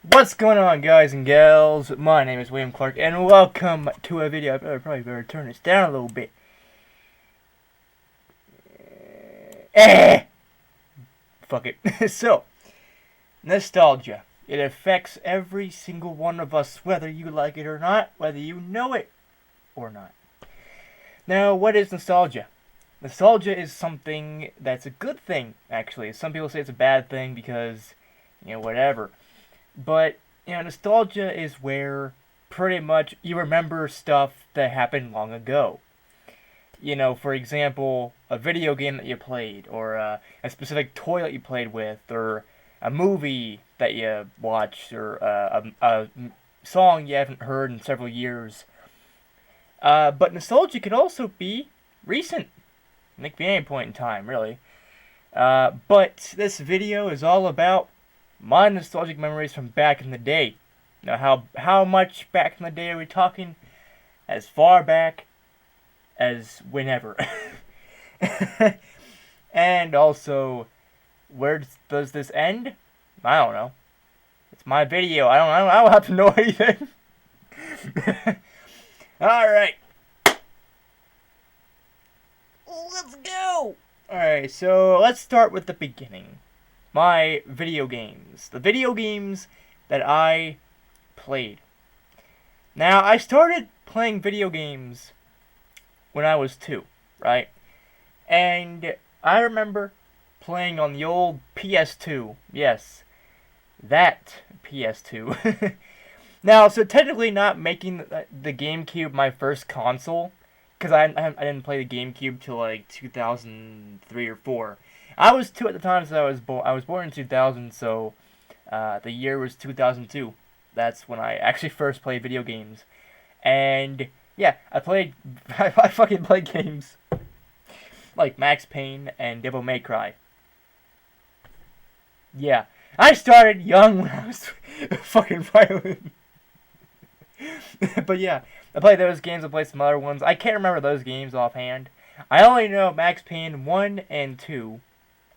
What's going on, guys and gals? My name is William Clark, and welcome to a video. I probably better turn this down a little bit. Fuck it. So, nostalgia. It affects every single one of us, whether you like it or not, whether you know it or not. Now, what is nostalgia? Nostalgia is something that's a good thing, actually. Some people say it's a bad thing because, whatever. But, nostalgia is where pretty much you remember stuff that happened long ago. For example, a video game that you played, or a specific toy that you played with, or a movie that you watched, or a song you haven't heard in several years. But nostalgia can also be recent. It can be any point in time, really. But this video is all about my nostalgic memories from back in the day. Now, how much back in the day are we talking? As far back as whenever. And also, where does this end? I don't know. It's my video. I don't have to know anything. All right. Let's go. All right. So let's start with the beginning. My video games. The video games that I played. Now, I started playing video games when I was 2, right? And I remember playing on the old PS2. Yes, that PS2. Now, so technically not making the GameCube my first console, because I didn't play the GameCube till like 2003 or 4. I was 2 at the time, so I was born in 2000, so the year was 2002. That's when I actually first played video games. And yeah, I fucking played games like Max Payne and Devil May Cry. Yeah, I started young when I was fucking violent. But yeah, I played those games, I played some other ones. I can't remember those games offhand. I only know Max Payne 1 and 2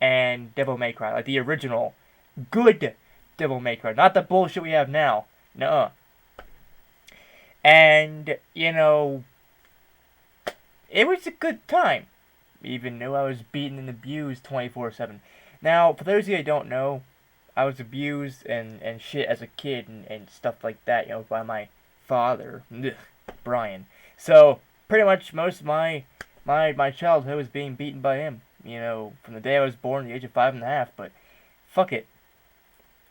and Devil May Cry, like the original good Devil May Cry, not the bullshit we have now. Nuh-uh. And, it was a good time, even though I was beaten and abused 24/7. Now, for those of you who don't know, I was abused and shit as a kid and stuff like that, by my father, Brian. So, pretty much most of my childhood was being beaten by him, from the day I was born to the age of 5.5, but fuck it.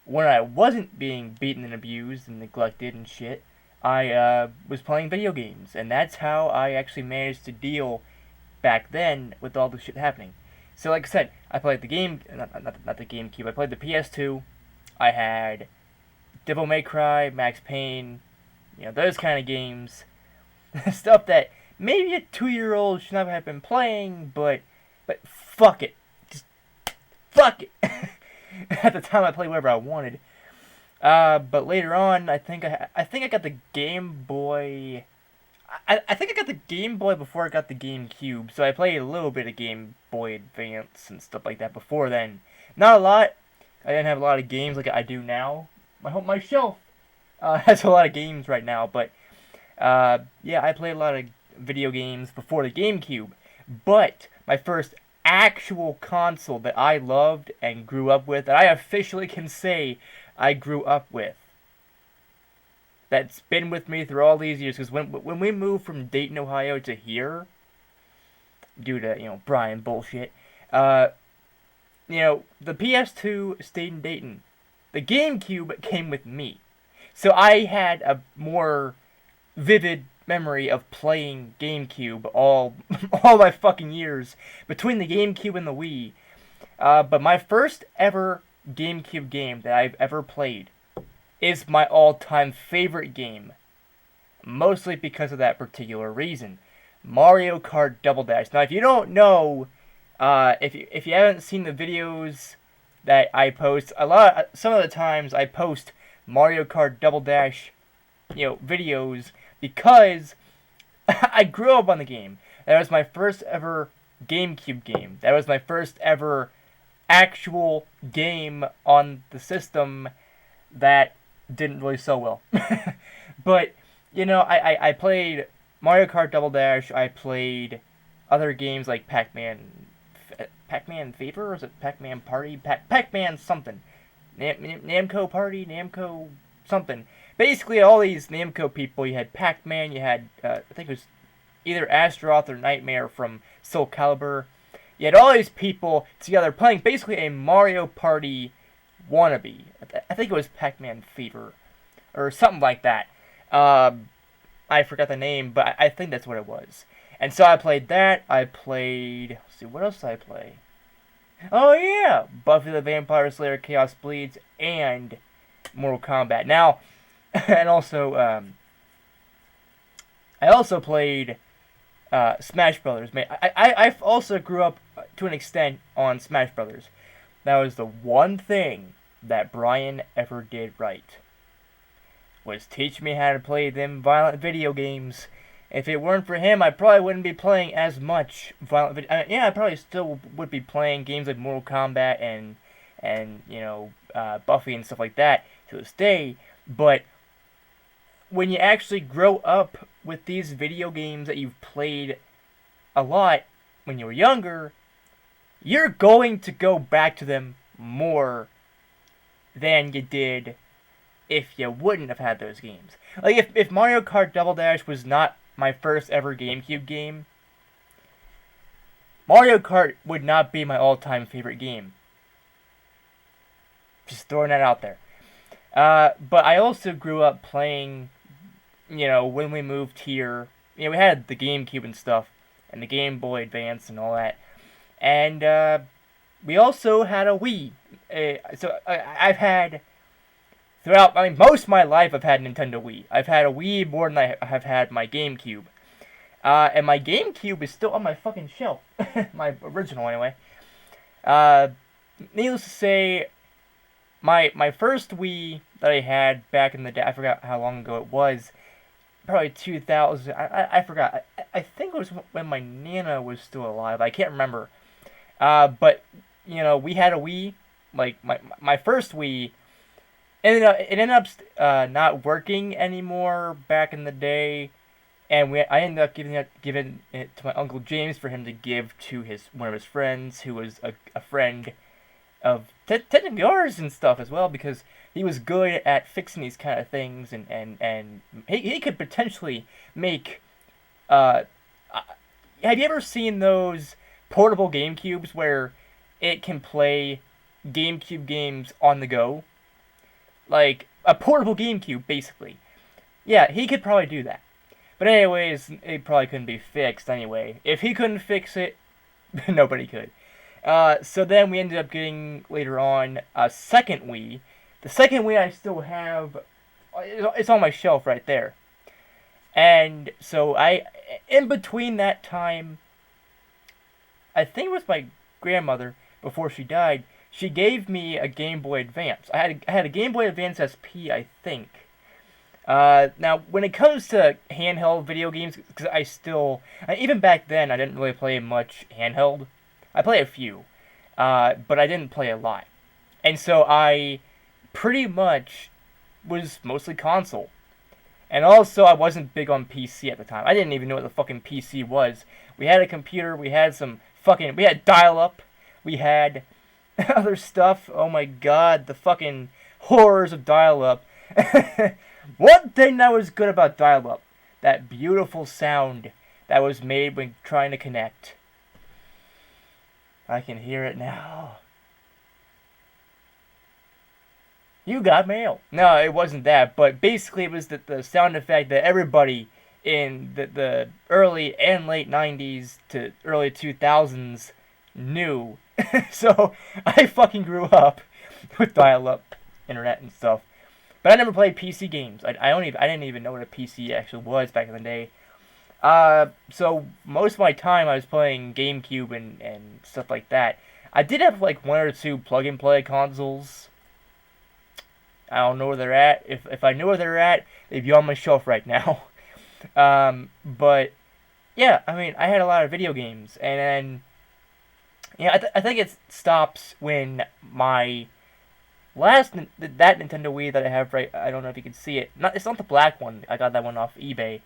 When I wasn't being beaten and abused and neglected and shit, I was playing video games, and that's how I actually managed to deal back then with all the shit happening. So, like I said, I played the game, not the GameCube. I played the PS2. I had Devil May Cry, Max Payne, those kind of games, stuff that maybe a 2-year-old should not have been playing, but fuck it, just fuck it. At the time, I played whatever I wanted. But later on, I think I got the Game Boy. I think I got the Game Boy before I got the GameCube, so I played a little bit of Game Boy Advance and stuff like that before then. Not a lot. I didn't have a lot of games like I do now. My shelf has a lot of games right now, but yeah, I played a lot of video games before the GameCube. But my first actual console that I loved and grew up with, that I officially can say I grew up with, that's been with me through all these years, because when we moved from Dayton, Ohio to here, due to, Brian bullshit, the PS2 stayed in Dayton. The GameCube came with me. So I had a more vivid memory of playing GameCube all my fucking years between the GameCube and the Wii. But my first ever GameCube game that I've ever played is my all-time favorite game. Mostly because of that particular reason. Mario Kart Double Dash. Now, if you don't know, if you haven't seen the videos that I post, some of the times I post Mario Kart Double Dash, videos, because I grew up on the game. That was my first ever GameCube game. That was my first ever actual game on the system that didn't really sell well. But, I played Mario Kart Double Dash. I played other games like Pac-Man Fever, or is it Pac-Man Party? Pac-Man something. Namco Party, Namco something. Basically, all these Namco people. You had Pac-Man, you had, I think it was either Astaroth or Nightmare from Soul Calibur. You had all these people together playing basically a Mario Party wannabe. I think it was Pac-Man Fever, or something like that. I forgot the name, but I think that's what it was. And so I played that. I played... Let's see, what else did I play? Oh, yeah! Buffy the Vampire Slayer, Chaos Bleeds, and Mortal Kombat. Now, and also, I also played Smash Brothers. Man, I also grew up to an extent on Smash Brothers. That was the one thing that Brian ever did right. Was teach me how to play them violent video games. If it weren't for him, I probably wouldn't be playing as much violent video. Yeah, I probably still would be playing games like Mortal Kombat and Buffy and stuff like that to this day. But when you actually grow up with these video games that you've played a lot when you were younger, you're going to go back to them more than you did if you wouldn't have had those games. Like, if Mario Kart Double Dash was not my first ever GameCube game, Mario Kart would not be my all-time favorite game. Just throwing that out there. But I also grew up playing, when we moved here, we had the GameCube and stuff, and the Game Boy Advance and all that. And we also had a Wii. So I've had... Throughout, most of my life, I've had Nintendo Wii. I've had a Wii more than I have had my GameCube. And my GameCube is still on my fucking shelf. My original, anyway. Needless to say, my first Wii that I had back in the day, I forgot how long ago it was. Probably 2000. I forgot. I think it was when my Nana was still alive. I can't remember. But, we had a Wii. Like, my first Wii... It ended up not working anymore back in the day, and I ended up giving it to my Uncle James for him to give to one of his friends, who was a friend of technically ours and stuff as well, because he was good at fixing these kind of things, and he could potentially make... have you ever seen those portable GameCubes where it can play GameCube games on the go? Like, a portable GameCube, basically. Yeah, he could probably do that. But anyways, it probably couldn't be fixed anyway. If he couldn't fix it, nobody could. So then we ended up getting, later on, a second Wii. The second Wii I still have, it's on my shelf right there. And so in between that time, I think it was my grandmother, before she died, she gave me a Game Boy Advance. I had a Game Boy Advance SP, I think. Now, when it comes to handheld video games, because even back then, I didn't really play much handheld. I play a few, but I didn't play a lot. And so I pretty much was mostly console. And also, I wasn't big on PC at the time. I didn't even know what the fucking PC was. We had a computer, we had dial-up, we had... other stuff. Oh my god, the fucking horrors of dial-up. One thing that was good about dial-up, that beautiful sound that was made when trying to connect. I can hear it now. You got mail. No, it wasn't that, but basically it was the sound effect that everybody in the early and late 90s to early 2000s knew. So I fucking grew up with dial-up internet and stuff, but I never played PC games. I didn't even know what a PC actually was back in the day. So most of my time I was playing GameCube and stuff like that. I did have like one or two plug-and-play consoles. I don't know where they're at. If I knew where they're at, they'd be on my shelf right now. But yeah, I had a lot of video games, and then. Yeah, I think it stops when my that Nintendo Wii that I have right, I don't know if you can see it. It's not the black one. I got that one off eBay.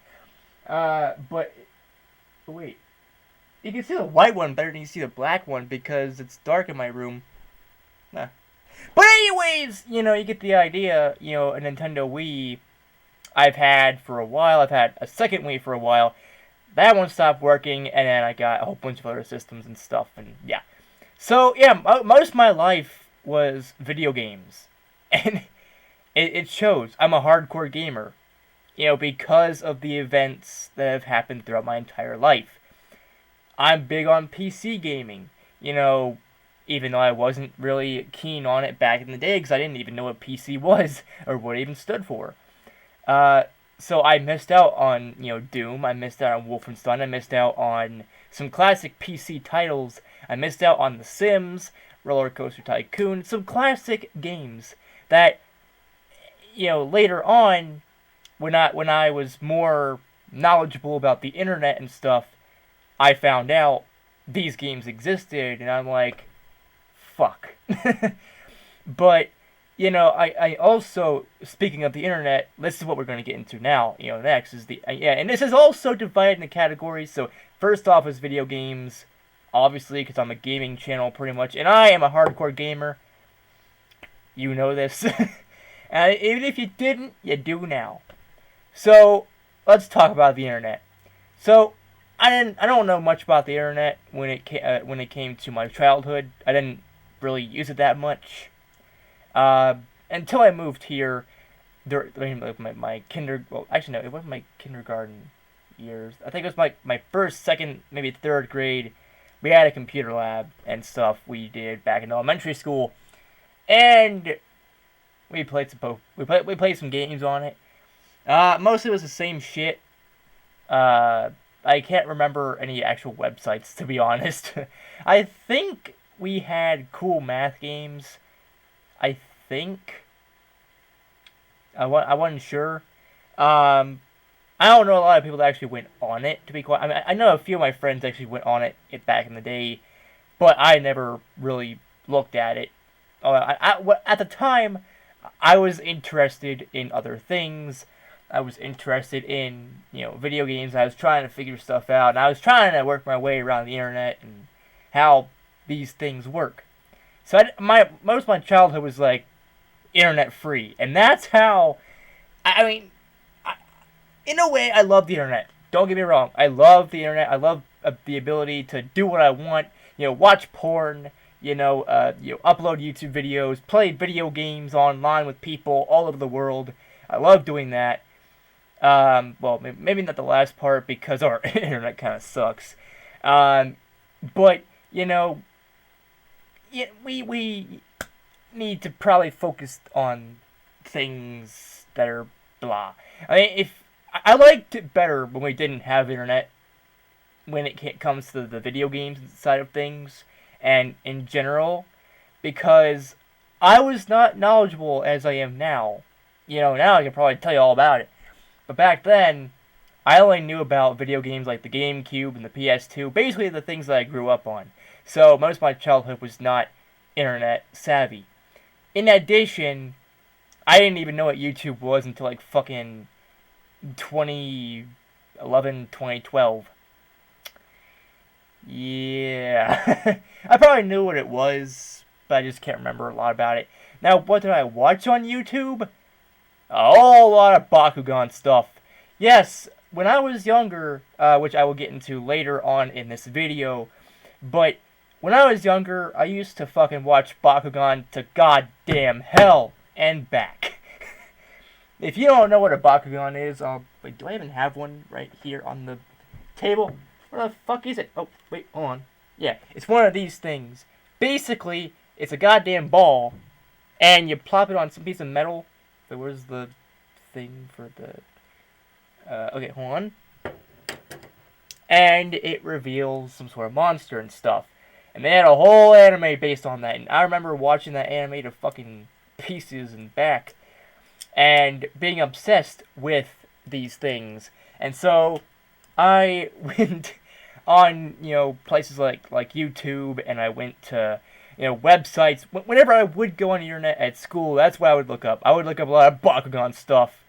But wait, you can see the white one better than you see the black one because it's dark in my room. Nah. But anyways, you know, you get the idea. You know, a Nintendo Wii I've had for a while. I've had a second Wii for a while. That one stopped working, and then I got a whole bunch of other systems and stuff, and yeah. So, yeah, most of my life was video games. And it shows. I'm a hardcore gamer. You know, because of the events that have happened throughout my entire life. I'm big on PC gaming. You know, even though I wasn't really keen on it back in the day, because I didn't even know what PC was, or what it even stood for. So I missed out on, you know, Doom, I missed out on Wolfenstein, I missed out on some classic PC titles, I missed out on The Sims, Roller Coaster Tycoon, some classic games that, you know, later on, when I was more knowledgeable about the internet and stuff, I found out these games existed, and I'm like, fuck. But, you know, I also, speaking of the internet, this is what we're going to get into now, you know, next is and this is also divided into categories. So first off is video games, obviously, because I'm a gaming channel pretty much, and I am a hardcore gamer. You know this. And even if you didn't, you do now. So let's talk about the internet. So I don't know much about the internet when it came to my childhood. I didn't really use it that much. Until I moved here, my well, actually no, it wasn't my kindergarten years. I think it was my first, second, maybe third grade. We had a computer lab and stuff we did back in elementary school, and we played some games on it. Mostly it was the same shit. I can't remember any actual websites, to be honest. I think we had cool math games. I think. I wasn't sure. I don't know a lot of people that actually went on it, to be quite. I mean, I know a few of my friends actually went on it back in the day, but I never really looked at it. At the time, I was interested in other things. I was interested in, you know, video games. I was trying to figure stuff out, and I was trying to work my way around the internet and how these things work. So most of my childhood was like internet free, and that's how. I mean, in a way, I love the internet. Don't get me wrong. I love the internet. I love the ability to do what I want. You know, watch porn. You know, upload YouTube videos, play video games online with people all over the world. I love doing that. Well, maybe not the last part because our internet kind of sucks. But, you know, we need to probably focus on things that are blah. I mean, I liked it better when we didn't have internet, when it comes to the video games side of things, and in general, because I was not knowledgeable as I am now. You know, now I can probably tell you all about it. But back then, I only knew about video games like the GameCube and the PS2, basically the things that I grew up on. So most of my childhood was not internet savvy. In addition, I didn't even know what YouTube was until like fucking 2011, 2012. Yeah. I probably knew what it was, but I just can't remember a lot about it. Now, what did I watch on YouTube? A whole lot of Bakugan stuff. Yes, when I was younger, which I will get into later on in this video, but when I was younger, I used to fucking watch Bakugan to goddamn hell and back. If you don't know what a Bakugan is, wait, do I even have one right here on the table? Where the fuck is it? Oh, wait, hold on. Yeah, it's one of these things. Basically, it's a goddamn ball, and you plop it on some piece of metal. So where's the thing for the... okay, hold on. And it reveals some sort of monster and stuff. And they had a whole anime based on that. And I remember watching that anime to fucking pieces and back. And being obsessed with these things. And so I went on, you know, places like YouTube, and I went to websites. Whenever I would go on the internet at school, that's what I would look up. I would look up a lot of Bakugan stuff,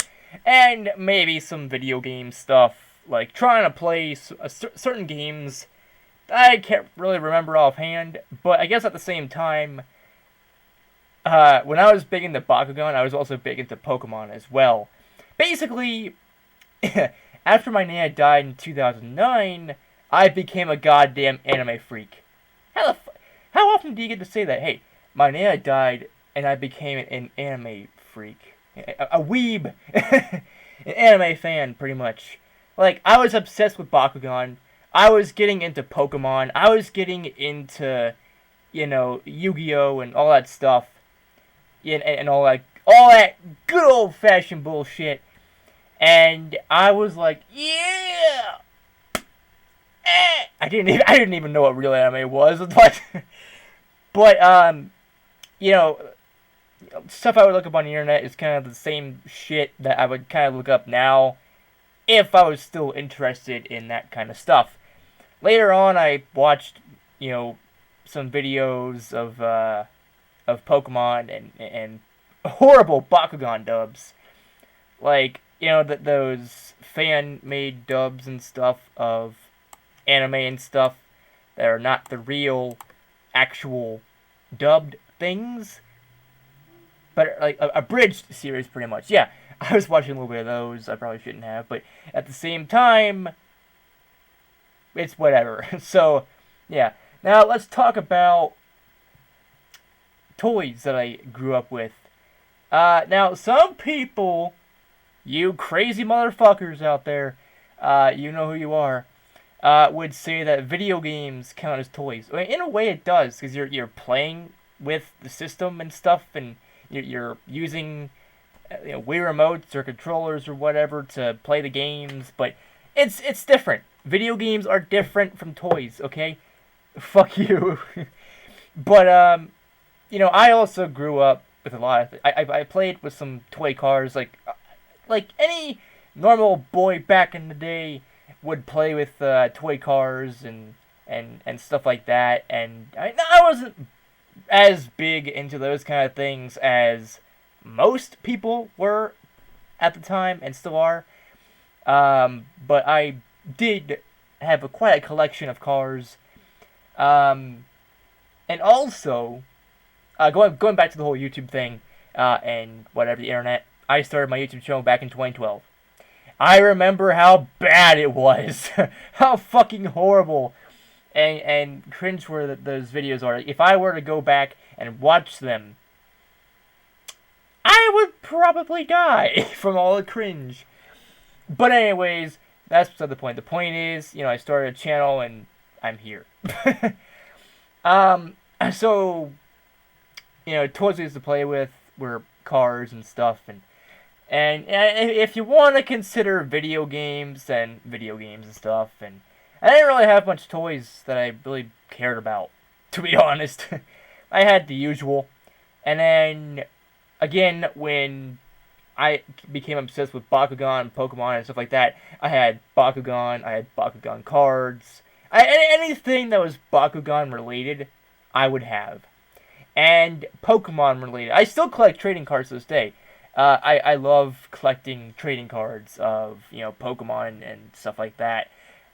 and maybe some video game stuff, like trying to play certain games. I can't really remember offhand, but I guess at the same time, when I was big into Bakugan, I was also big into Pokemon as well. Basically, after my Nana died in 2009, I became a goddamn anime freak. How often do you get to say that? Hey, my Nana died and I became an anime freak. A weeb. An anime fan, pretty much. Like, I was obsessed with Bakugan. I was getting into Pokemon. I was getting into, Yu-Gi-Oh! And all that stuff. And all that good old-fashioned bullshit. And I was like, yeah! I didn't even know what real anime was, but stuff I would look up on the internet is kind of the same shit that I would kind of look up now if I was still interested in that kind of stuff. Later on, I watched, some videos of Pokemon and horrible Bakugan dubs, like those fan-made dubs and stuff of anime and stuff that are not the real, actual dubbed things, but like a abridged series, pretty much. Yeah, I was watching a little bit of those. I probably shouldn't have, but at the same time, it's whatever. So, yeah. Now let's talk about toys that I grew up with. Now some people, you crazy motherfuckers out there, you know who you are, would say that video games count as toys. I mean, in a way, it does, because you're playing with the system and stuff, and you're using Wii remotes or controllers or whatever to play the games. But it's different. Video games are different from toys. Okay, fuck you. But I also grew up with a lot of. I played with some toy cars, like any normal boy back in the day would play with toy cars and stuff like that, and I wasn't as big into those kind of things as most people were at the time and still are, but I did have quite a collection of cars, and also going back to the whole YouTube thing and whatever, the internet. I started my YouTube channel back in 2012. I remember how bad it was. How fucking horrible and cringe were those videos are. If I were to go back and watch them, I would probably die from all the cringe. But anyways, that's beside the point. The point is, I started a channel and I'm here. So, toys we used to play with were cars and stuff, and if you want to consider video games, then video games and stuff, and I didn't really have much toys that I really cared about, to be honest. I had the usual, and then, again, when I became obsessed with Bakugan and Pokemon and stuff like that, I had Bakugan, I had Bakugan cards, anything that was Bakugan related, I would have. And Pokemon related. I still collect trading cards to this day. I love collecting trading cards of, Pokemon and stuff like that.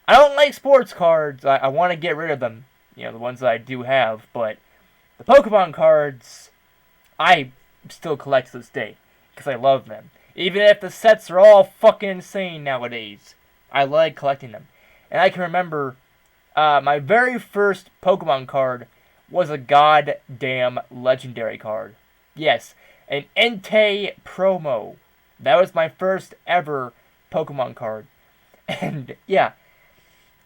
I don't like sports cards. I want to get rid of them, the ones that I do have. But the Pokemon cards, I still collect to this day because I love them. Even if the sets are all fucking insane nowadays, I like collecting them. And I can remember my very first Pokemon card was a goddamn legendary card. Yes, an Entei promo. That was my first ever Pokemon card. And yeah.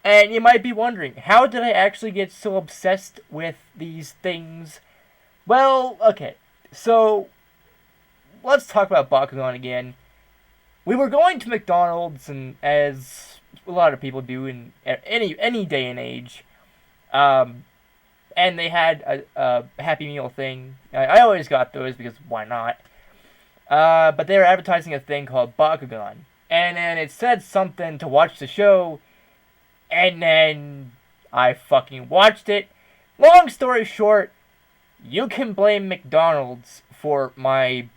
And you might be wondering, how did I actually get so obsessed with these things? Well, okay. So, let's talk about Bakugan again. We were going to McDonald's, and as a lot of people do in any day and age, and they had a Happy Meal thing. I always got those because why not? But they were advertising a thing called Bakugan. And then it said something to watch the show. And then I fucking watched it. Long story short, you can blame McDonald's for my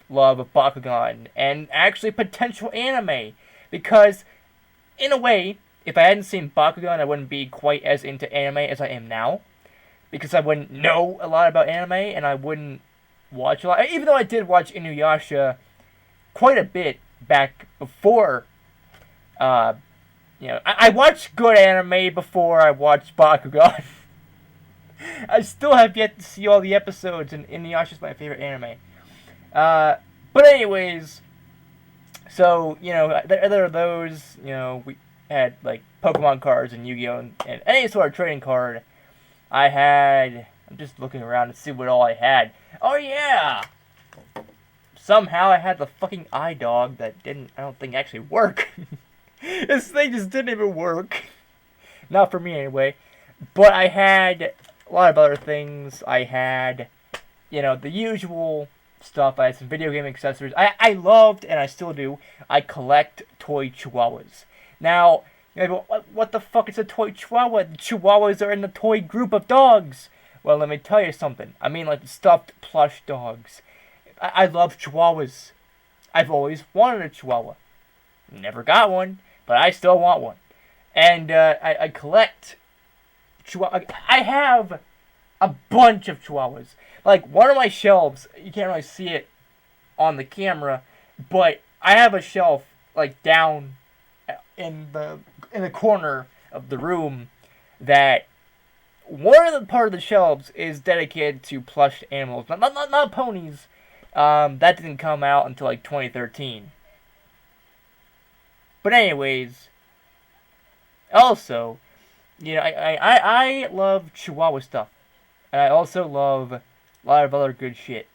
love of Bakugan and actually potential anime. Because, in a way, if I hadn't seen Bakugan, I wouldn't be quite as into anime as I am now. Because I wouldn't know a lot about anime and I wouldn't watch a lot. Even though I did watch Inuyasha quite a bit back before. I watched good anime before I watched Bakugan. I still have yet to see all the episodes, and Inuyasha is my favorite anime. But anyways, so, there are those, we had, like, Pokemon cards and Yu-Gi-Oh! And any sort of trading card. I'm just looking around to see what all I had. Oh, yeah! Somehow I had the fucking iDog that I don't think actually work. This thing just didn't even work. Not for me, anyway. But I had a lot of other things. I had, the usual stuff. I had some video game accessories. I loved, and I still do, I collect toy chihuahuas. Now, what the fuck is a toy chihuahua? The chihuahuas are in the toy group of dogs. Well, let me tell you something. I mean, like, stuffed plush dogs. I love chihuahuas. I've always wanted a chihuahua. Never got one, but I still want one. And I collect chihuahua. I have a bunch of chihuahuas. Like, one of my shelves, you can't really see it on the camera, but I have a shelf, like, down in the corner of the room that one of the part of the shelves is dedicated to plush animals. Not ponies. That didn't come out until, like, 2013. But anyways, also, I love Chihuahua stuff. And I also love a lot of other good shit.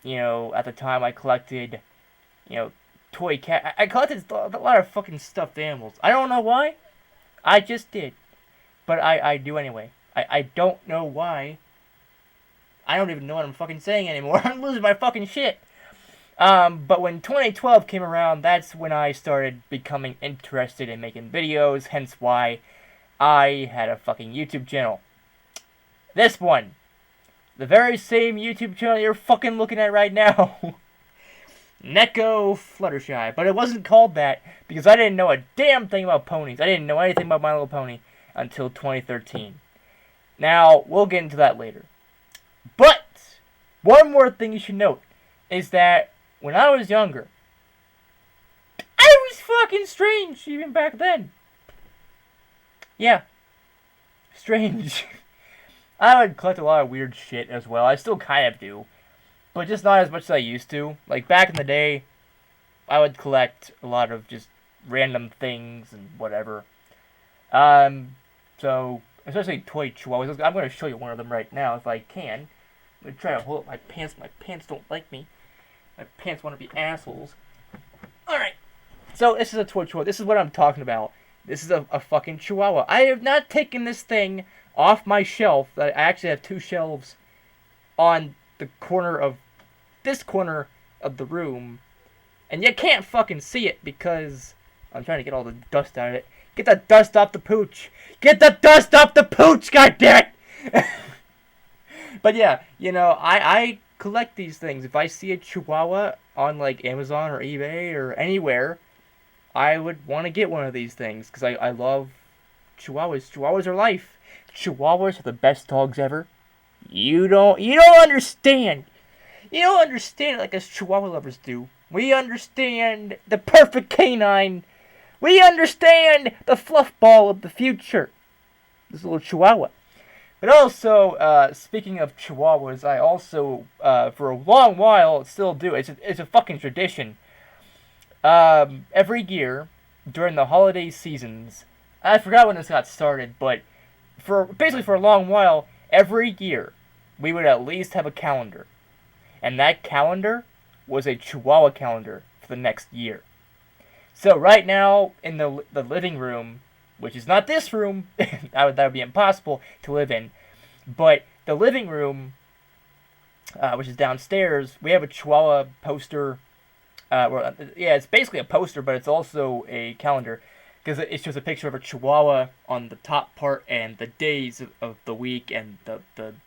At the time I collected, toy cat. I collected a lot of fucking stuffed animals. I don't know why. I just did. But I do anyway. I don't know why. I don't even know what I'm fucking saying anymore. I'm losing my fucking shit. But when 2012 came around, that's when I started becoming interested in making videos, hence why I had a fucking YouTube channel. This one. The very same YouTube channel you're fucking looking at right now. Neko Fluttershy. But it wasn't called that because I didn't know a damn thing about ponies. I didn't know anything about My Little Pony until 2013. Now, we'll get into that later. But, one more thing you should note is that when I was younger, I was fucking strange even back then. Yeah. Strange. I would collect a lot of weird shit as well. I still kind of do. But just not as much as I used to. Like, back in the day, I would collect a lot of just random things and whatever. So, especially toy chihuahuas. I'm going to show you one of them right now if I can. I'm going to try to hold up my pants. My pants don't like me. My pants want to be assholes. Alright. So, this is a toy chihuahua. This is what I'm talking about. This is a fucking chihuahua. I have not taken this thing off my shelf. I actually have two shelves on the corner of this corner of the room. And you can't fucking see it because I'm trying to get all the dust out of it. Get the dust off the pooch. Get the dust off the pooch, goddammit! But yeah, I collect these things. If I see a chihuahua on, like, Amazon or eBay or anywhere, I would want to get one of these things because I love chihuahuas. Chihuahuas are life. Chihuahuas are the best dogs ever. You don't understand. You don't understand it like us chihuahua lovers do. We understand the perfect canine. We understand the fluff ball of the future. This little chihuahua. But also, speaking of chihuahuas, I also, for a long while, still do. It's a fucking tradition. Every year, during the holiday seasons, I forgot when this got started, but basically for a long while, every year, we would at least have a calendar. And that calendar was a chihuahua calendar for the next year. So right now, in the living room, which is not this room, that would be impossible to live in, but the living room, which is downstairs, we have a chihuahua poster. It's basically a poster, but it's also a calendar. because it shows a picture of a Chihuahua on the top part and the days of the week and the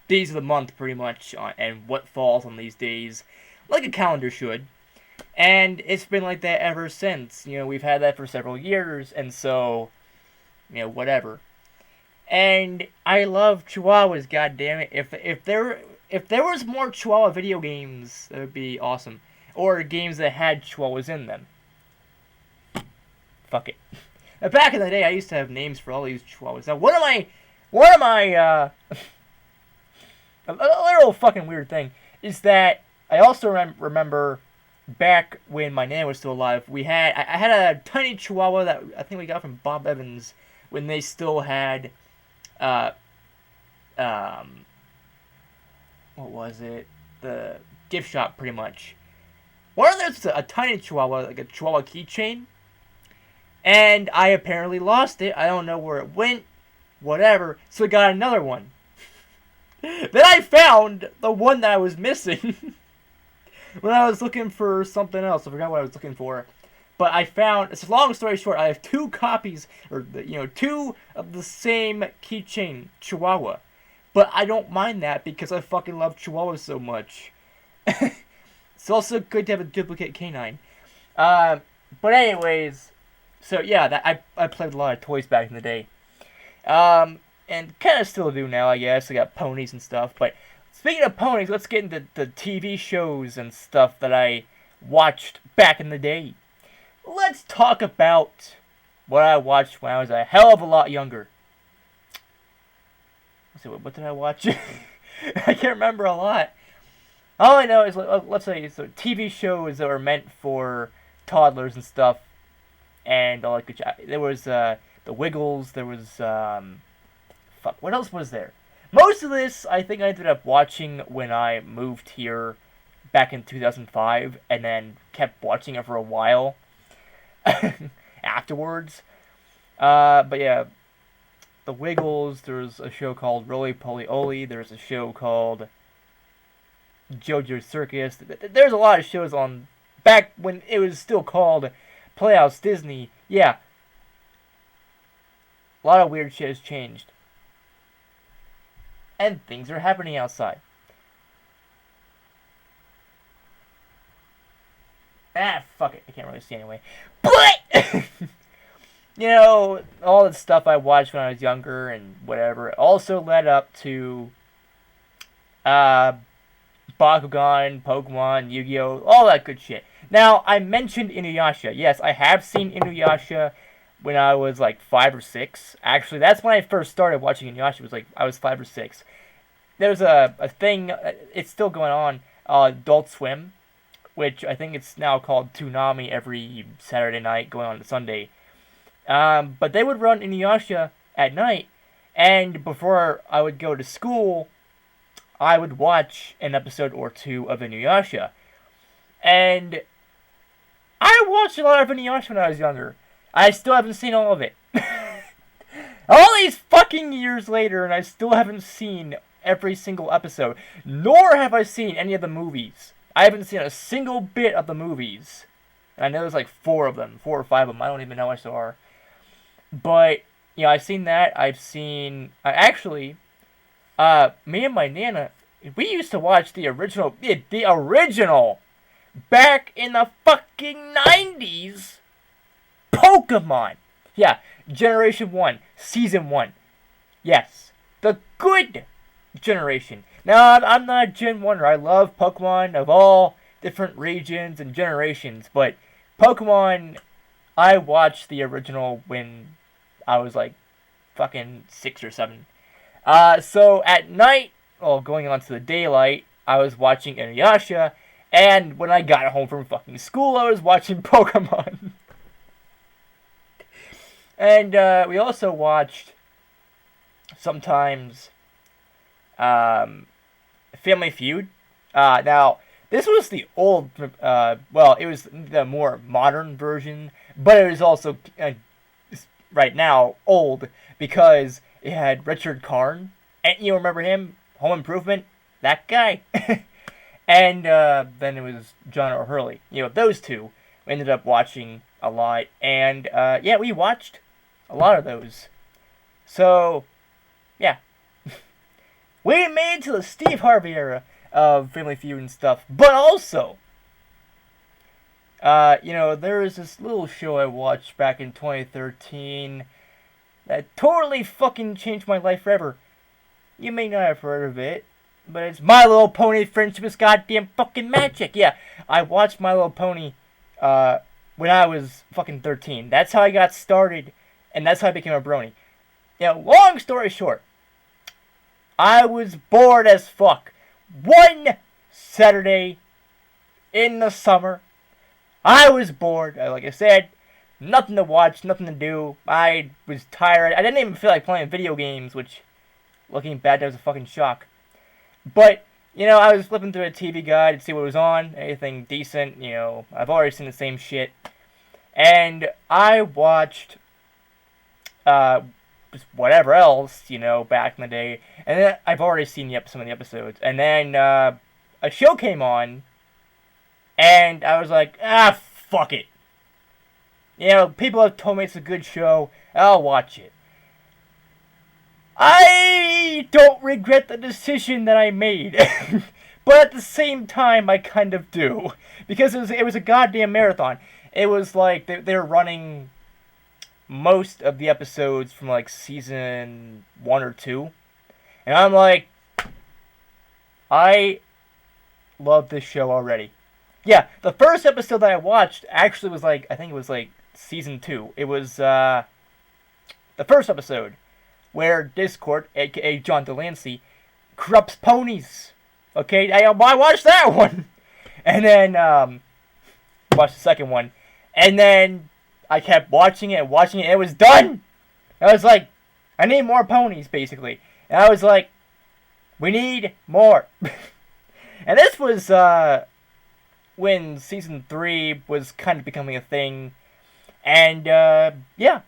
days of the month pretty much and what falls on these days, like a calendar should. And it's been like that ever since. We've had that for several years, and so, whatever. And I love Chihuahuas, goddammit. If there was more Chihuahua video games, that would be awesome. Or games that had Chihuahuas in them. Fuck it. Now, back in the day, I used to have names for all these Chihuahuas. Now, one of my, a little fucking weird thing is that I also remember back when my nana was still alive, I had a tiny Chihuahua that I think we got from Bob Evans when they still had, what was it? The gift shop, pretty much. One of those was a tiny Chihuahua, like a Chihuahua keychain. And I apparently lost it. I don't know where it went. Whatever. So I got another one. Then I found the one that I was missing. When I was looking for something else. I forgot what I was looking for. But I found, it's a long story short, I have two copies, or, two of the same keychain Chihuahua. But I don't mind that because I fucking love Chihuahuas so much. It's also good to have a duplicate canine. But anyways, so yeah, I played a lot of toys back in the day. And kind of still do now, I guess. I got ponies and stuff. But speaking of ponies, let's get into the TV shows and stuff that I watched back in the day. Let's talk about what I watched when I was a hell of a lot younger. So what did I watch? I can't remember a lot. All I know is, let's say, so TV shows that were meant for toddlers and stuff. And all there was the Wiggles. There was fuck. What else was there? Most of this I think I ended up watching when I moved here back in 2005, and then kept watching it for a while afterwards. But yeah, the Wiggles. There's a show called Roly Poly Oly. There's a show called JoJo's Circus. There's a lot of shows on back when it was still called Playhouse Disney. Yeah. A lot of weird shit has changed. And things are happening outside. Fuck it. I can't really see anyway. But, all the stuff I watched when I was younger and whatever also led up to Bakugan, Pokemon, Yu-Gi-Oh!, all that good shit. Now, I mentioned Inuyasha. Yes, I have seen Inuyasha when I was like 5 or 6. Actually, that's when I first started watching Inuyasha. I was 5 or 6. There's a thing, it's still going on, Adult Swim, which I think it's now called Toonami every Saturday night going on to Sunday. But they would run Inuyasha at night, and before I would go to school, I would watch an episode or two of Inuyasha. And I watched a lot of Inuyasha when I was younger. I still haven't seen all of it. All these fucking years later, and I still haven't seen every single episode. Nor have I seen any of the movies. I haven't seen a single bit of the movies. And I know there's like 4 of them. 4 or 5 of them. I don't even know how much there are. But, I've seen that. I've seen... actually, me and my Nana, we used to watch the original... The original! Back in the fucking 90s! Pokemon! Yeah, Generation 1, Season 1. Yes, the good generation. Now, I'm not a Gen 1er. I love Pokemon of all different regions and generations, but Pokemon, I watched the original when I was like fucking 6 or 7. So at night, going on to the daylight, I was watching Inuyasha, and when I got home from fucking school, I was watching Pokemon. And we also watched sometimes Family Feud. Now, this was the old, it was the more modern version, but it was also, right now, old, because it had Richard Karn, and you remember him? Home Improvement? That guy. And then it was John O'Hurley. Those two we ended up watching a lot, and we watched A lot of those. So, yeah. We made it to the Steve Harvey era of Family Feud and stuff. But also, there was this little show I watched back in 2013 that totally fucking changed my life forever. You may not have heard of it, but it's My Little Pony Friendship is Goddamn Fucking Magic. Yeah, I watched My Little Pony when I was fucking 13. That's how I got started, and that's how I became a brony. Long story short, I was bored as fuck. One Saturday in the summer, I was bored. Like I said, nothing to watch, nothing to do. I was tired. I didn't even feel like playing video games, which, looking back, that was a fucking shock. But, I was flipping through a TV guide to see what was on, anything decent, I've already seen the same shit. And I watched, just whatever else, back in the day. And then I've already seen some of the episodes. And then, a show came on, and I was like, fuck it. People have told me it's a good show, I'll watch it. I don't regret the decision that I made. But at the same time, I kind of do. Because it was a goddamn marathon. It was like, they were running most of the episodes from like season 1 or 2. And I'm like, I love this show already. Yeah, the first episode that I watched actually was I think it was season 2. It was the first episode where Discord, aka John Delancey, corrupts ponies. Okay, I watched that one. And then watched the second one. And then I kept watching it, and it was done! I was like, I need more ponies, basically. And I was like, we need more. And this was when season 3 was kind of becoming a thing. And, yeah.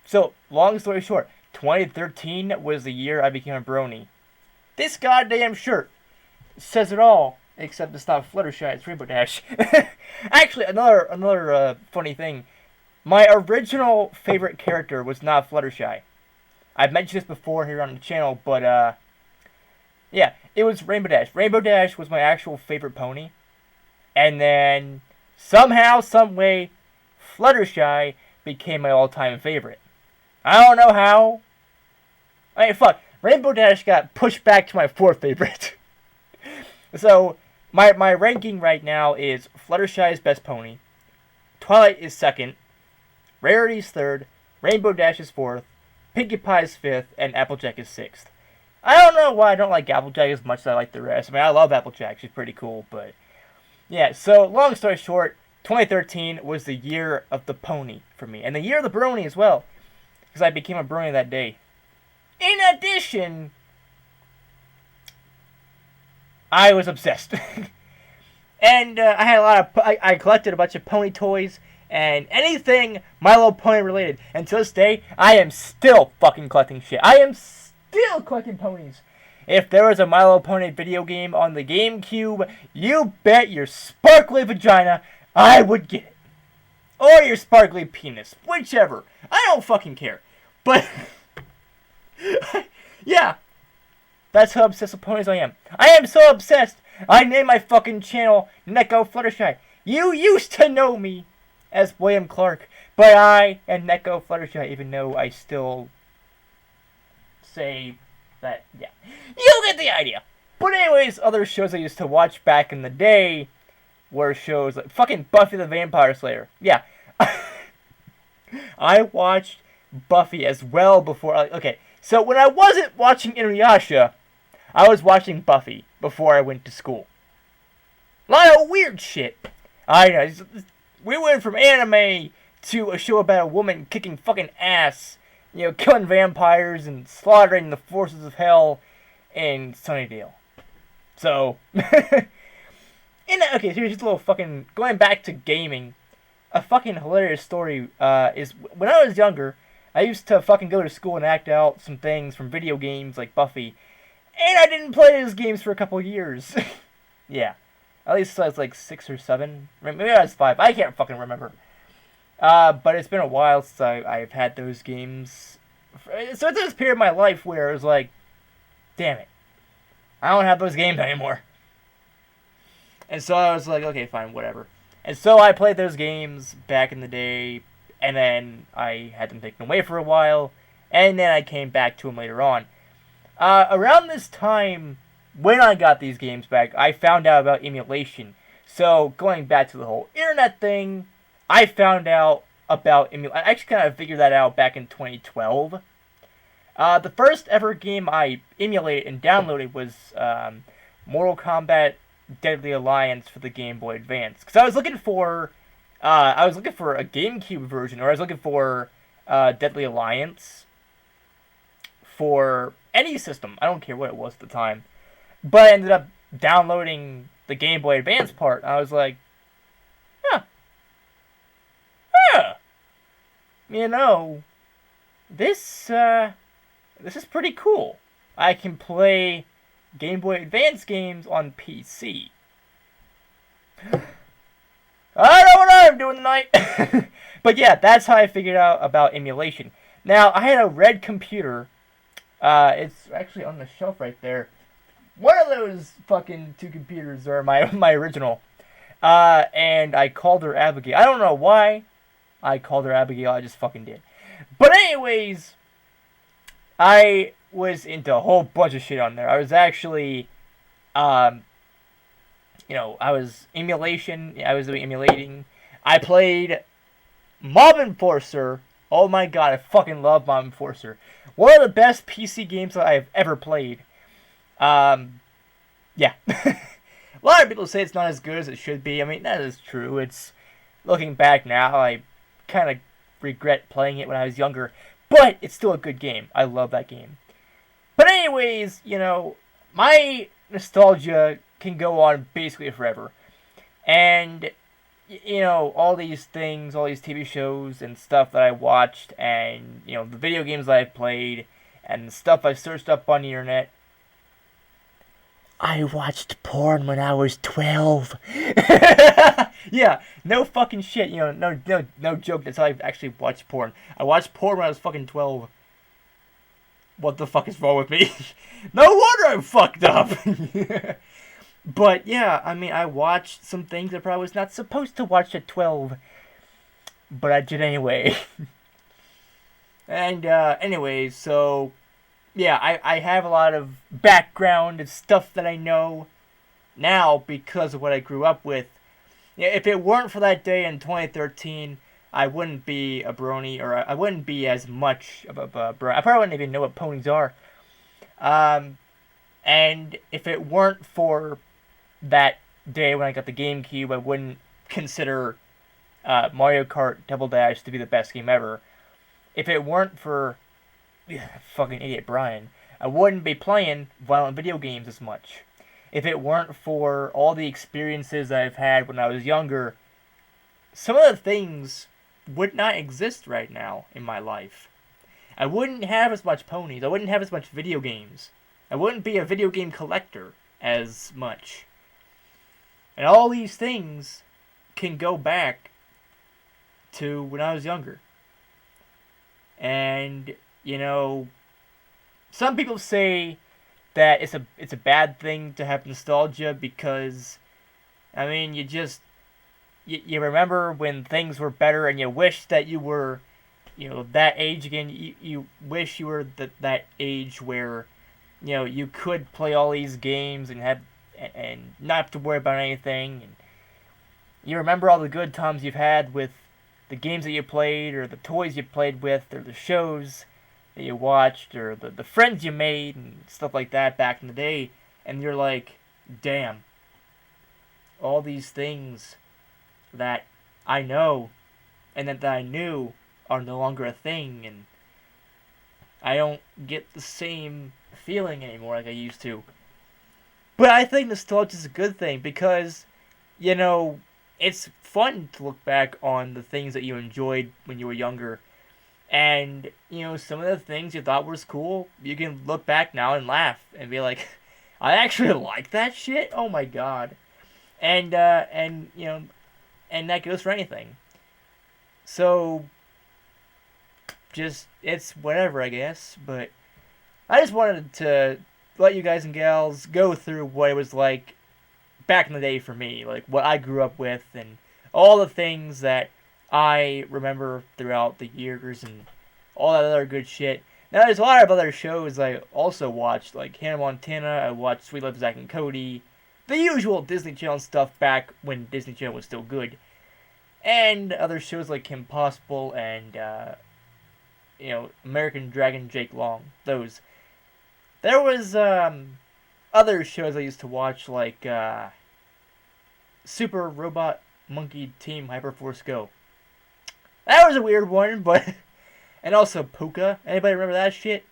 So, long story short, 2013 was the year I became a brony. This goddamn shirt says it all, except it's not Fluttershy, it's Rainbow Dash. Actually, another funny thing. My original favorite character was not Fluttershy. I've mentioned this before here on the channel, but, yeah, it was Rainbow Dash. Rainbow Dash was my actual favorite pony. And then, somehow, someway, Fluttershy became my all-time favorite. I don't know how. Fuck. Rainbow Dash got pushed back to my 4th favorite. So, my ranking right now is Fluttershy's best pony, Twilight is 2nd, Rarity's 3rd, Rainbow Dash is 4th, Pinkie Pie's 5th, and Applejack is 6th. I don't know why I don't like Applejack as much as I like the rest. I love Applejack. She's pretty cool, but... Yeah, so, long story short, 2013 was the year of the pony for me. And the year of the brony as well. Because I became a brony that day. In addition, I was obsessed. And I had a lot of... I collected a bunch of pony toys and anything My Little Pony related. And to this day, I am still fucking collecting shit. I am still collecting ponies. If there was a My Little Pony video game on the GameCube, you bet your sparkly vagina I would get it. Or your sparkly penis. Whichever. I don't fucking care. But, yeah. That's how obsessed with ponies I am. I am so obsessed, I named my fucking channel Neko Fluttershy. You used to know me as William Clark, but I am Neko Fluttershy, even though I still say that, yeah. You get the idea. But anyways, other shows I used to watch back in the day were shows like fucking Buffy the Vampire Slayer. Yeah. I watched Buffy as well before, okay, so when I wasn't watching Inuyasha, I was watching Buffy before I went to school. A lot of weird shit. I know. We went from anime to a show about a woman kicking fucking ass, killing vampires and slaughtering the forces of hell in Sunnydale. So, okay, so here's just a little fucking, going back to gaming, a fucking hilarious story is, when I was younger, I used to fucking go to school and act out some things from video games like Buffy, and I didn't play those games for a couple years. Yeah. At least I was like 6 or 7. Maybe I was 5. I can't fucking remember. But it's been a while since I've had those games. So there's this period of my life where it was like, damn it, I don't have those games anymore. And so I was like, okay, fine, whatever. And so I played those games back in the day, and then I had them taken away for a while, and then I came back to them later on. Around this time, when I got these games back, I found out about emulation. So going back to the whole internet thing, I found out about emulation. I actually kind of figured that out back in 2012. The first ever game I emulated and downloaded was Mortal Kombat Deadly Alliance for the Game Boy Advance. Because I was looking for a GameCube version, or I was looking for Deadly Alliance for any system. I don't care what it was at the time. But I ended up downloading the Game Boy Advance part. I was like, huh, huh. You know, this is pretty cool. I can play Game Boy Advance games on PC. I don't know what I'm doing tonight. But yeah, that's how I figured out about emulation. Now, I had a red computer. It's actually on the shelf right there. One of those fucking two computers are my original. And I called her Abigail. I don't know why I called her Abigail. I just fucking did. But anyways, I was into a whole bunch of shit on there. I was actually, I was emulation. I was doing emulating. I played Mob Enforcer. Oh my god, I fucking love Mob Enforcer. One of the best PC games that I've ever played. Yeah. A lot of people say it's not as good as it should be. I mean, that is true. It's, looking back now, I kind of regret playing it when I was younger. But it's still a good game. I love that game. But anyways, my nostalgia can go on basically forever. And, all these things, all these TV shows and stuff that I watched, and, the video games that I've played, and the stuff I searched up on the internet. I watched porn when I was 12. Yeah, no fucking shit. No joke. That's how I actually watched porn. I watched porn when I was fucking 12. What the fuck is wrong with me? No wonder I'm fucked up. But yeah, I mean, I watched some things I probably was not supposed to watch at 12. But I did anyway. And anyways, so yeah, I have a lot of background and stuff that I know now because of what I grew up with. Yeah, if it weren't for that day in 2013, I wouldn't be a brony, or I wouldn't be as much of a brony. I probably wouldn't even know what ponies are. And if it weren't for that day when I got the GameCube, I wouldn't consider Mario Kart Double Dash to be the best game ever. If it weren't for fucking idiot Brian, I wouldn't be playing violent video games as much. If it weren't for all the experiences I've had when I was younger, some of the things would not exist right now in my life. I wouldn't have as much ponies. I wouldn't have as much video games. I wouldn't be a video game collector as much. And all these things can go back to when I was younger. And, some people say that it's a bad thing to have nostalgia because, I mean, you remember when things were better and you wish that you were, that age again. You wish you were that age where, you could play all these games and not have to worry about anything. And you remember all the good times you've had with the games that you played, or the toys you played with, or the shows that you watched, or the friends you made, and stuff like that back in the day. And you're like, damn, all these things that I know and that I knew are no longer a thing, and I don't get the same feeling anymore like I used to. But I think nostalgia is a good thing because, it's fun to look back on the things that you enjoyed when you were younger. And, some of the things you thought was cool, you can look back now and laugh and be like, I actually like that shit? Oh my god. And that goes for anything. So, just, it's whatever, I guess. But I just wanted to let you guys and gals go through what it was like back in the day for me, like what I grew up with, and all the things that I remember throughout the years, and all that other good shit. Now, there's a lot of other shows I also watched, like Hannah Montana. I watched Sweet Life of Zack and Cody, the usual Disney Channel stuff back when Disney Channel was still good, and other shows like Kim Possible and American Dragon Jake Long. Those. There was other shows I used to watch, like Super Robot Monkey Team Hyperforce Go. That was a weird one, but... And also Puka. Anybody remember that shit?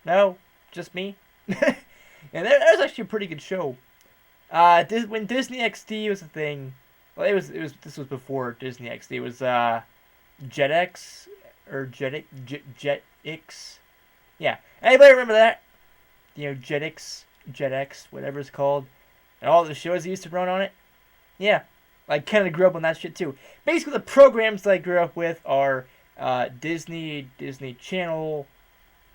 No? Just me? And that was actually a pretty good show. When Disney XD was a thing... Well, this was before Disney XD. It was Jetix, or Jetix. Yeah. Anybody remember that? Jetix, whatever it's called. And all the shows they used to run on it. Yeah. I kind of grew up on that shit too. Basically, the programs that I grew up with are Disney Channel,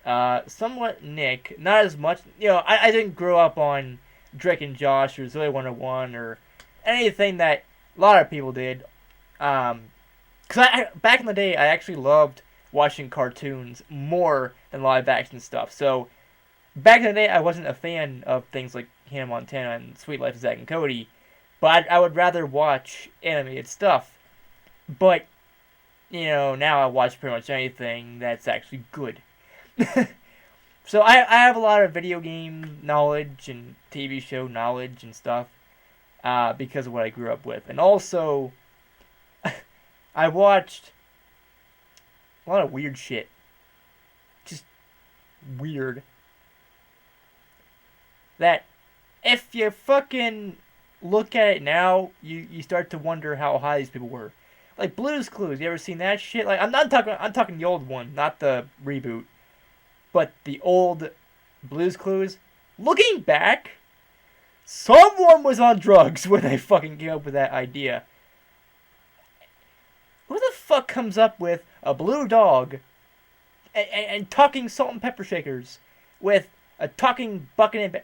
somewhat Nick. Not as much. I didn't grow up on Drake and Josh or Zoe 101 or anything that a lot of people did. Because back in the day, I actually loved watching cartoons more than live action stuff. So, back in the day, I wasn't a fan of things like Hannah Montana and Sweet Life of Zack and Cody. But I would rather watch animated stuff. But, now I watch pretty much anything that's actually good. So I have a lot of video game knowledge and TV show knowledge and stuff because of what I grew up with. And also, I watched a lot of weird shit. Just weird. That if you fucking look at it now, you start to wonder how high these people were. Like Blue's Clues, you ever seen that shit? Like I'm talking the old one, not the reboot, but the old Blue's Clues. Looking back, someone was on drugs when they fucking came up with that idea. Who the fuck comes up with a blue dog and talking salt and pepper shakers with a talking bucket and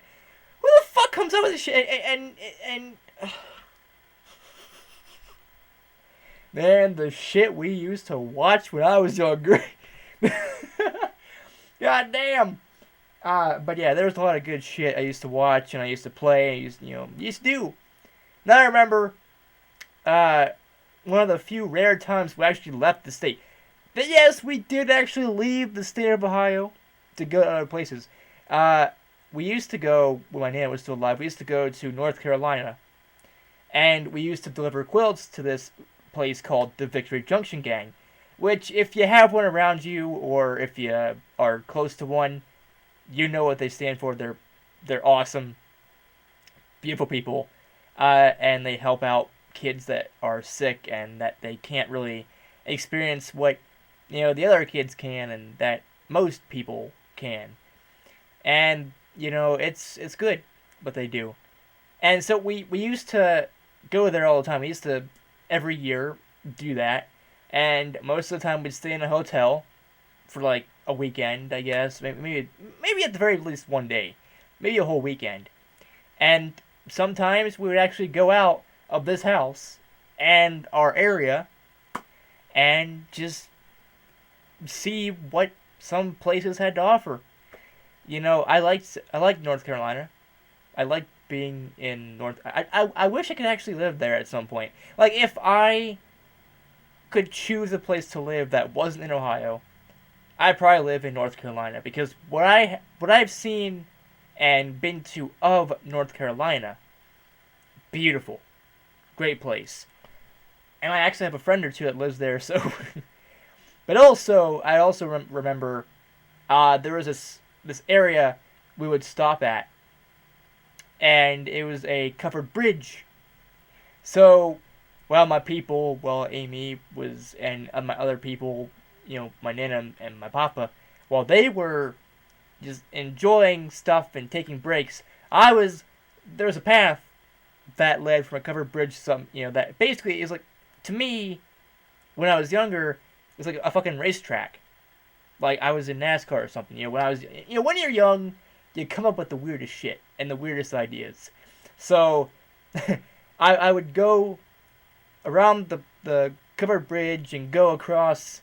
who the fuck comes up with this shit and man, the shit we used to watch when I was younger. God damn. But yeah, there was a lot of good shit I used to watch and I used to play. I used to do. Now I remember, one of the few rare times we actually left the state. But yes, we did actually leave the state of Ohio to go to other places. We used to go, when my nana was still alive, we used to go to North Carolina. And we used to deliver quilts to this place called the Victory Junction Gang. Which, if you have one around you, or if you are close to one, you know what they stand for. They're awesome, beautiful people. And they help out kids that are sick and that they can't really experience what, the other kids can and that most people can. And, it's good what they do. And so we used to go there all the time. We used to, every year, do that. And most of the time we'd stay in a hotel for like a weekend, I guess. Maybe at the very least one day. Maybe a whole weekend. And sometimes we would actually go out of this house and our area and just see what some places had to offer. I liked North Carolina. I liked being in I wish I could actually live there at some point. Like, if I could choose a place to live that wasn't in Ohio, I'd probably live in North Carolina. Because what I've seen and been to of North Carolina, beautiful. Great place. And I actually have a friend or two that lives there, so... But also, I also remember there was this area we would stop at, and it was a covered bridge. So, my people, Amy was, and my other people, my nana and my papa, while they were just enjoying stuff and taking breaks, there was a path that led from a covered bridge to that basically is like, to me, when I was younger, was like a fucking racetrack. Like I was in NASCAR or something. When I was, when you're young, you come up with the weirdest shit and the weirdest ideas. So, I would go around the covered bridge and go across,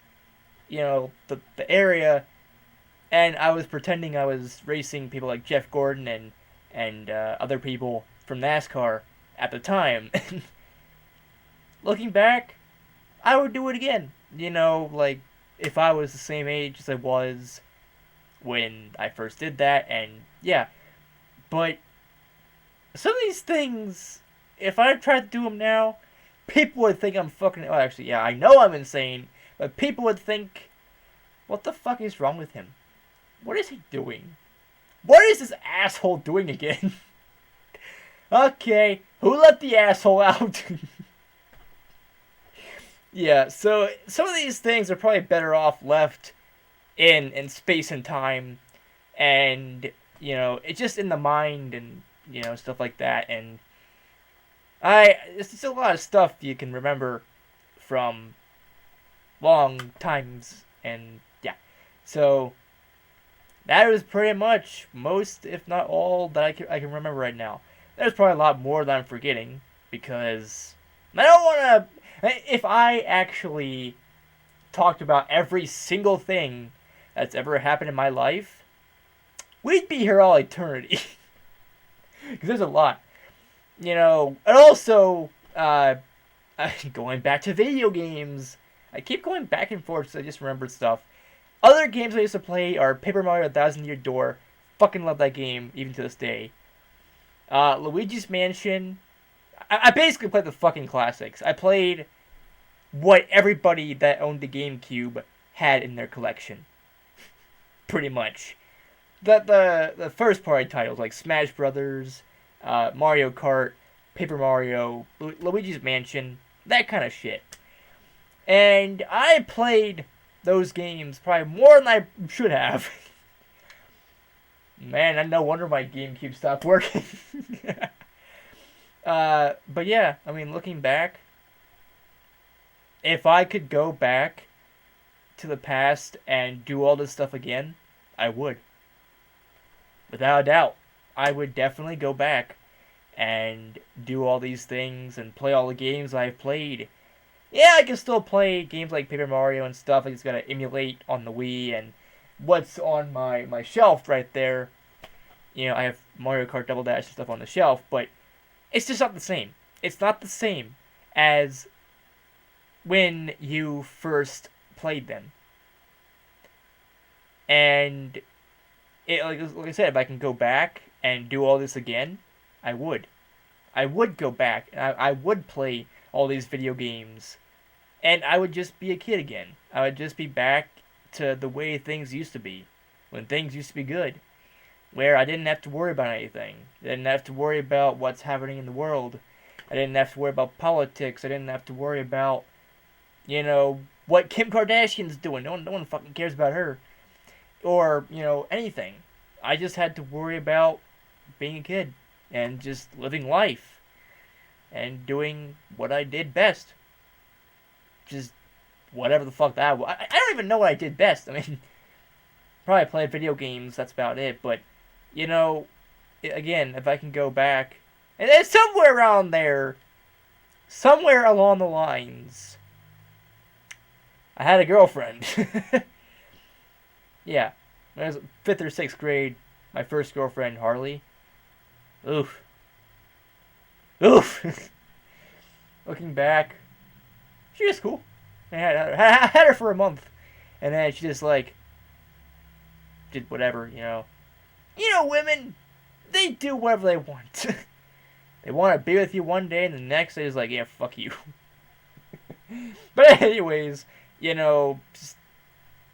the area, and I was pretending I was racing people like Jeff Gordon and other people from NASCAR at the time. Looking back, I would do it again. Like if I was the same age as I was when I first did that, and yeah. But some of these things, if I tried to do them now, people would think I'm fucking. Oh, actually, yeah, I know I'm insane, but people would think, what the fuck is wrong with him? What is he doing? What is this asshole doing again? Okay, who let the asshole out? Yeah, so some of these things are probably better off left in space and time, and it's just in the mind and stuff like that. And it's just a lot of stuff you can remember from long times, and yeah. So that was pretty much most, if not all, that I can remember right now. There's probably a lot more that I'm forgetting because I don't want to. If I actually talked about every single thing that's ever happened in my life, we'd be here all eternity. Because there's a lot. And also, going back to video games. I keep going back and forth so I just remembered stuff. Other games I used to play are Paper Mario 1000 Year Door. Fucking love that game, even to this day. Luigi's Mansion. I basically played the fucking classics. I played what everybody that owned the GameCube had in their collection. Pretty much. The first party titles like Smash Brothers, Mario Kart, Paper Mario, Luigi's Mansion, that kind of shit. And I played those games probably more than I should have. Man, no wonder my GameCube stopped working. But yeah, I mean, looking back, if I could go back to the past and do all this stuff again, I would. Without a doubt, I would definitely go back and do all these things and play all the games I've played. Yeah, I can still play games like Paper Mario and stuff. I just gotta emulate on the Wii and what's on my shelf right there. I have Mario Kart Double Dash and stuff on the shelf, but it's just not the same. It's not the same as when you first played them. And like I said, if I can go back and do all this again, I would. I would go back and I would play all these video games, and I would just be a kid again. I would just be back to the way things used to be, when things used to be good, where I didn't have to worry about anything. I didn't have to worry about what's happening in the world. I didn't have to worry about politics. I didn't have to worry about, what Kim Kardashian's doing. No one fucking cares about her. Or, anything. I just had to worry about being a kid and just living life and doing what I did best. Just whatever the fuck that was. I don't even know what I did best. I mean, probably played video games, that's about it. But, again, if I can go back, and it's somewhere around there, somewhere along the lines, I had a girlfriend. Yeah. When I was 5th or 6th grade, my first girlfriend, Harley. Oof. Looking back, she was cool. I had her for a month. And then she just, did whatever, women, they do whatever they want. They want to be with you one day, and the next day is like, yeah, fuck you. But anyways, just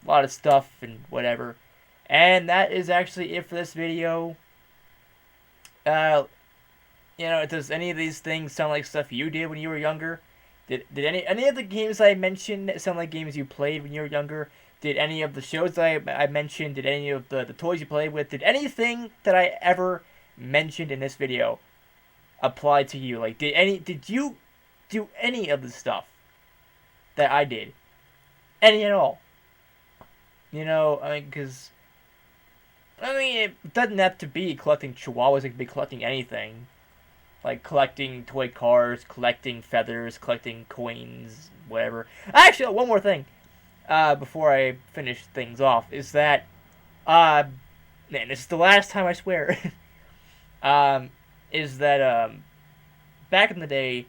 a lot of stuff and whatever. And that is actually it for this video. Does any of these things sound like stuff you did when you were younger? Did any of the games I mentioned sound like games you played when you were younger? Did any of the shows that I mentioned, did any of the toys you played with, did anything that I ever mentioned in this video apply to you? Like, did you do any of the stuff that I did? Any at all. You know, I mean, because it doesn't have to be collecting chihuahuas. It could be collecting anything, like collecting toy cars, collecting feathers, collecting coins, whatever. Actually, one more thing, before I finish things off, is that, man, this is the last time I swear. Is that back in the day,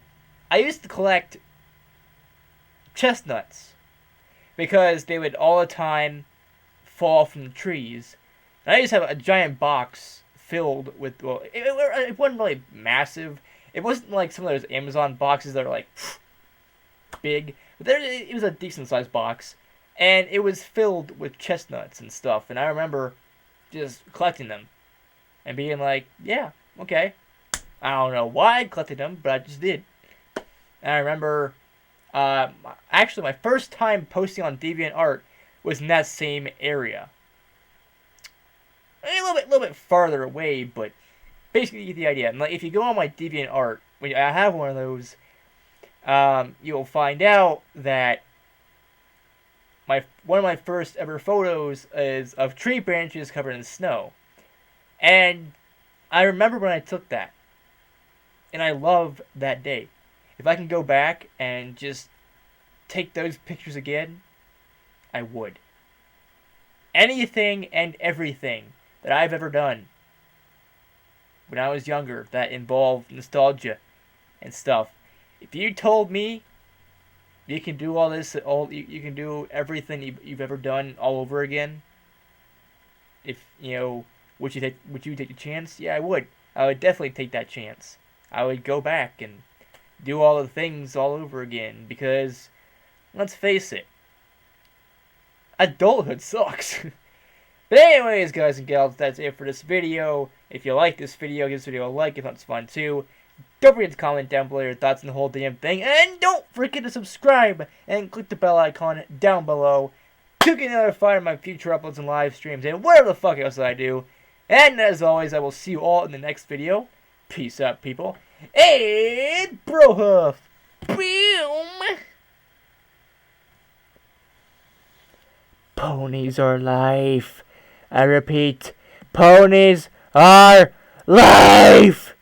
I used to collect chestnuts because they would all the time fall from the trees. And I used to have a giant box filled with, well, it wasn't really massive. It wasn't like some of those Amazon boxes that are like big. But it was a decent sized box. And it was filled with chestnuts and stuff. And I remember just collecting them and being like, yeah, okay. I don't know why I collected them, but I just did. And I remember, actually, my first time posting on DeviantArt was in that same area. A little bit farther away, but basically you get the idea. And like, if you go on my DeviantArt, when I have one of those, you'll find out that one of my first ever photos is of tree branches covered in snow. And I remember when I took that. And I love that day. If I can go back and just take those pictures again, I would. Anything and everything that I've ever done when I was younger that involved nostalgia and stuff. If you told me you can do all this, you can do everything you've ever done all over again, if would you take the chance? Yeah, I would. I would definitely take that chance. I would go back and do all the things all over again because, let's face it, adulthood sucks. But anyways, guys and gals, that's it for this video. If you like this video, give this video a like if that's fun too. Don't forget to comment down below your thoughts on the whole damn thing. And don't forget to subscribe and click the bell icon down below to get notified of my future uploads and live streams and whatever the fuck else I do. And as always, I will see you all in the next video. Peace out, people. And Brohuff. Boom. Ponies are life. I repeat, ponies are life.